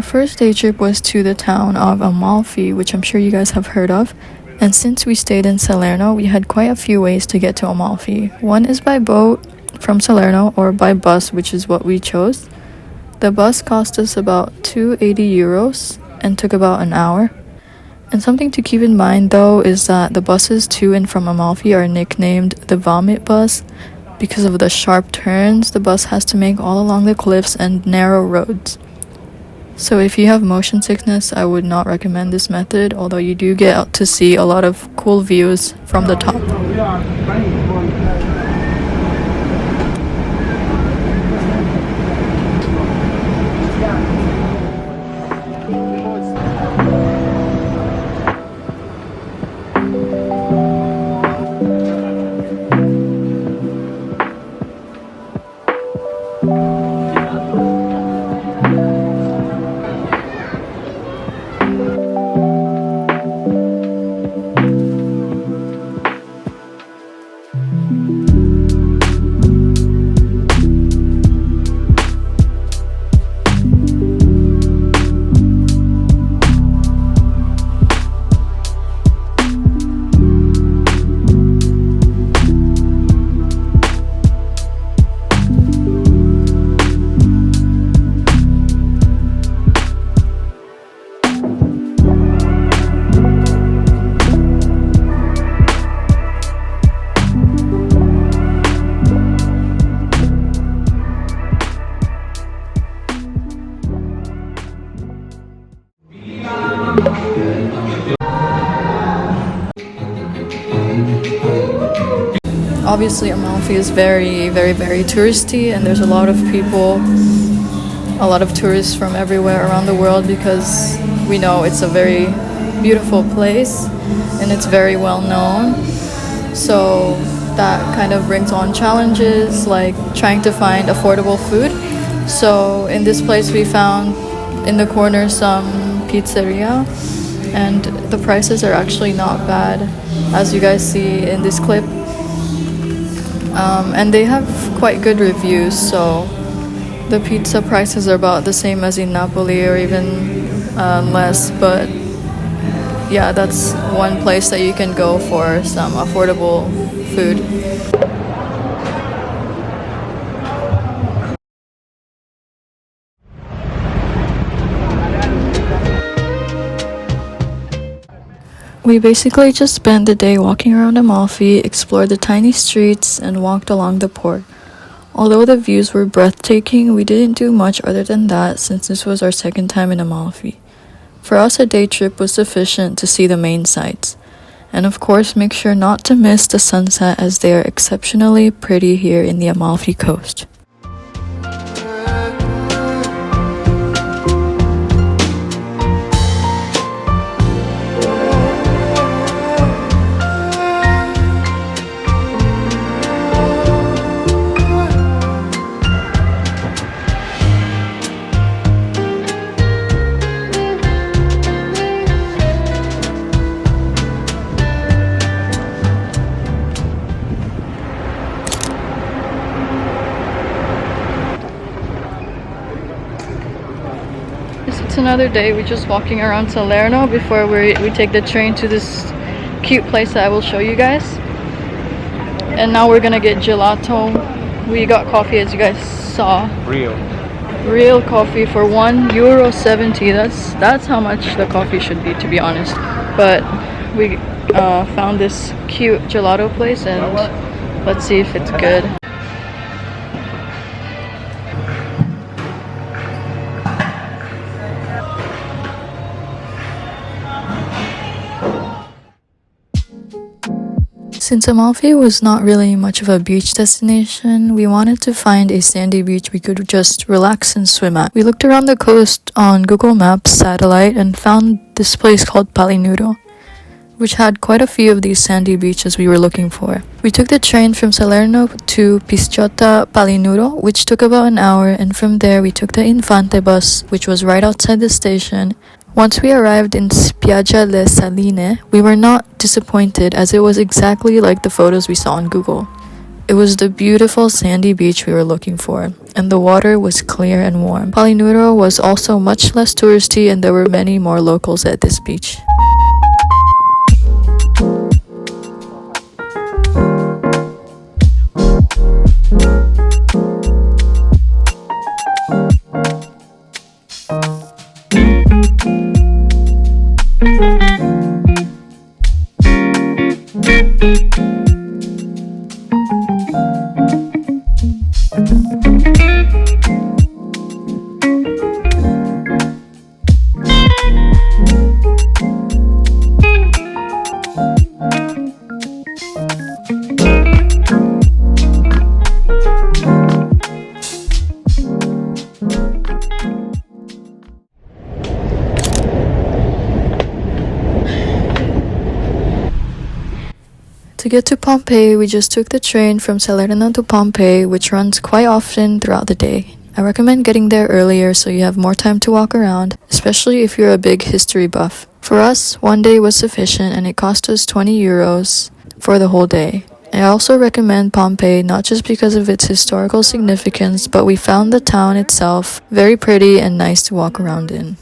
first day trip was to the town of Amalfi, which I'm sure you guys have heard of. And since we stayed in Salerno, we had quite a few ways to get to Amalfi. One is by boat from Salerno or by bus, which is what we chose. The bus cost us about 280 euros and took about an hour. And something to keep in mind though is that the buses to and from Amalfi are nicknamed the vomit bus because of the sharp turns the bus has to make all along the cliffs and narrow roads. So if you have motion sickness, I would not recommend this method, although you do get out to see a lot of cool views from the top. Obviously, Amalfi is very, very, very touristy, and there's a lot of people, a lot of tourists from everywhere around the world because we know it's a very beautiful place and it's very well known. So that kind of brings on challenges like trying to find affordable food. So in this place we found in the corner some pizzeria, and the prices are actually not bad, as you guys see in this clip. And they have quite good reviews, so the pizza prices are about the same as in Napoli or even less, but yeah, that's one place that you can go for some affordable food. We basically just spent the day walking around Amalfi, explored the tiny streets, and walked along the port. Although the views were breathtaking, we didn't do much other than that since this was our second time in Amalfi. For us, a day trip was sufficient to see the main sights. And of course, make sure not to miss the sunset as they are exceptionally pretty here in the Amalfi Coast. It's another day. We're just walking around Salerno before we take the train to this cute place that I will show you guys. And now we're gonna get gelato. We got coffee, as you guys saw. Real coffee for €1.70. That's how much the coffee should be, to be honest. But we found this cute gelato place, and let's see if it's good. Since Amalfi was not really much of a beach destination, we wanted to find a sandy beach we could just relax and swim at. We looked around the coast on Google Maps satellite and found this place called PALINURO, which had quite a few of these sandy beaches we were looking for. We took the train from Salerno to Pisciotta PALINURO, which took about an hour, and from there we took the Infante bus, which was right outside the station. Once we arrived in Spiaggia Le Saline, we were not disappointed as it was exactly like the photos we saw on Google. It was the beautiful sandy beach we were looking for, and the water was clear and warm. PALINURO was also much less touristy, and there were many more locals at this beach. To get to Pompeii, we just took the train from Salerno to Pompeii, which runs quite often throughout the day. I recommend getting there earlier so you have more time to walk around, especially if you're a big history buff. For us, one day was sufficient and it cost us 20 euros for the whole day. I also recommend Pompeii not just because of its historical significance, but we found the town itself very pretty and nice to walk around in.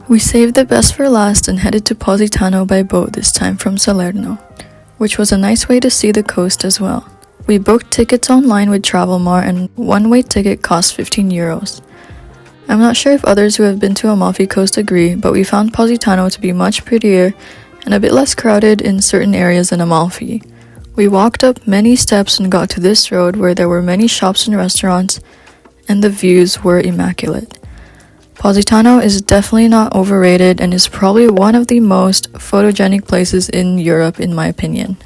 We saved the best for last and headed to Positano by boat this time from Salerno, which was a nice way to see the coast as well. We booked tickets online with Travelmart and one-way ticket cost 15 euros. I'm not sure if others who have been to Amalfi Coast agree, but we found Positano to be much prettier and a bit less crowded in certain areas than Amalfi. We walked up many steps and got to this road where there were many shops and restaurants, and the views were immaculate. Positano is definitely not overrated and is probably one of the most photogenic places in Europe in my opinion.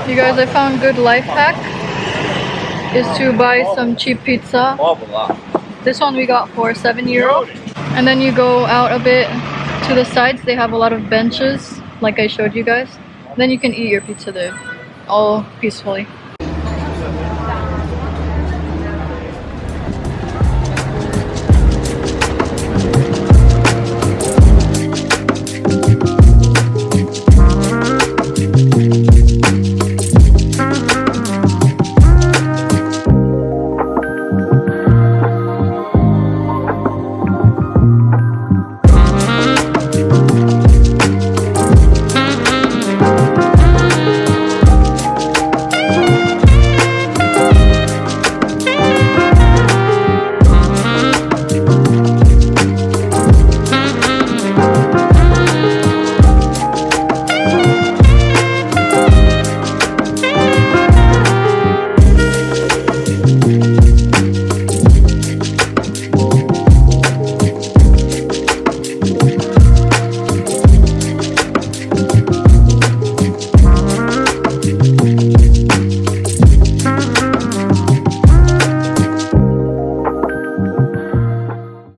You guys, I found good life hack is to buy some cheap pizza. This one we got for €7. And then you go out a bit to the sides, they have a lot of benches like I showed you guys. Then you can eat your pizza there all peacefully.